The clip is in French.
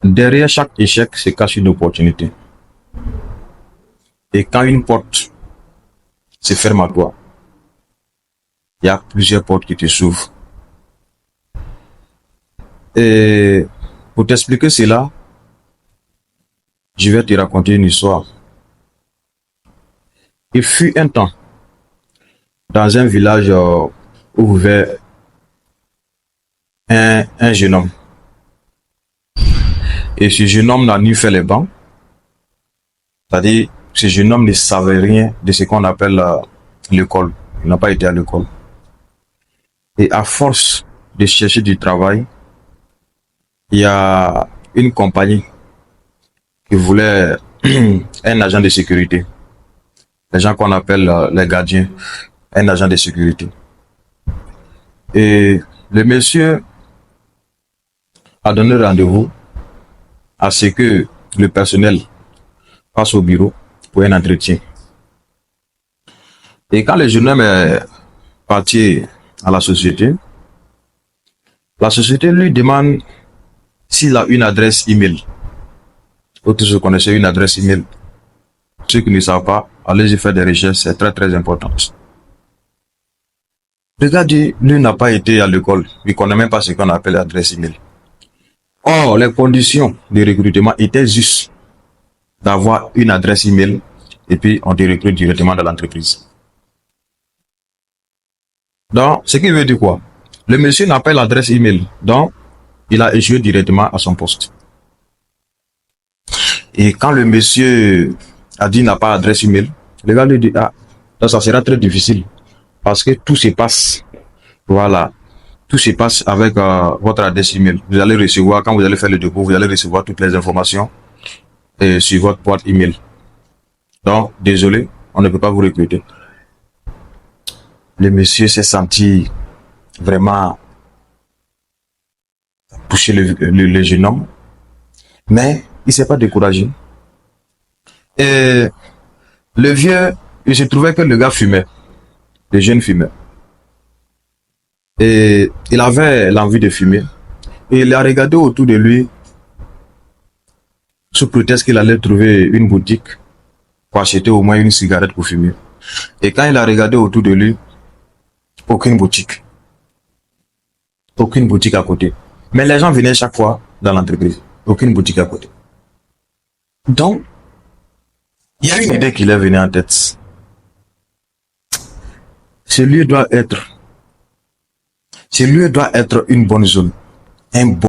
Derrière chaque échec se cache une opportunité. Et quand une porte se ferme à toi, il y a plusieurs portes qui te s'ouvrent. Et pour t'expliquer cela, je vais te raconter une histoire. Il fut un temps, dans un village où vivait un jeune homme. Et ce jeune homme n'a ni fait les bancs, c'est-à-dire ce jeune homme ne savait rien de ce qu'on appelle l'école. Il n'a pas été à l'école. Et à force de chercher du travail, il y a une compagnie qui voulait un agent de sécurité. Les gens qu'on appelle les gardiens, un agent de sécurité. Et le monsieur a donné rendez-vous à ce que le personnel passe au bureau pour un entretien. Et quand le jeune homme est parti à la société lui demande s'il a une adresse email. Vous tous connaissez une adresse email. Ceux qui ne savent pas, allez-y faire des recherches, c'est très très important. Le gars dit, lui n'a pas été à l'école, il ne connaît même pas ce qu'on appelle l'adresse email. Or, les conditions de recrutement étaient juste d'avoir une adresse email et puis on te recrute directement dans l'entreprise. Donc, ce qui veut dire quoi? Le monsieur n'a pas l'adresse email, donc il a échoué directement à son poste. Et quand le monsieur a dit n'a pas d'adresse email, le gars lui dit, ah, ça sera très difficile parce que tout se passe, voilà, tout se passe avec votre adresse email. Vous allez recevoir, quand vous allez faire le dépôt, vous allez recevoir toutes les informations sur votre boîte email. Donc, désolé, on ne peut pas vous recruter. Le monsieur s'est senti vraiment toucher le jeune homme, mais il s'est pas découragé. Et le vieux, il se trouvait que le gars fumait, le jeune fumait. Et il avait l'envie de fumer. Et il a regardé autour de lui, sous prétexte qu'il allait trouver une boutique pour acheter au moins une cigarette pour fumer. Et quand il a regardé autour de lui, aucune boutique. Aucune boutique à côté. Mais les gens venaient chaque fois dans l'entreprise. Aucune boutique à côté. Donc, il y a une idée qui lui est venue en tête. Ce lieu doit être une bonne zone. Un bon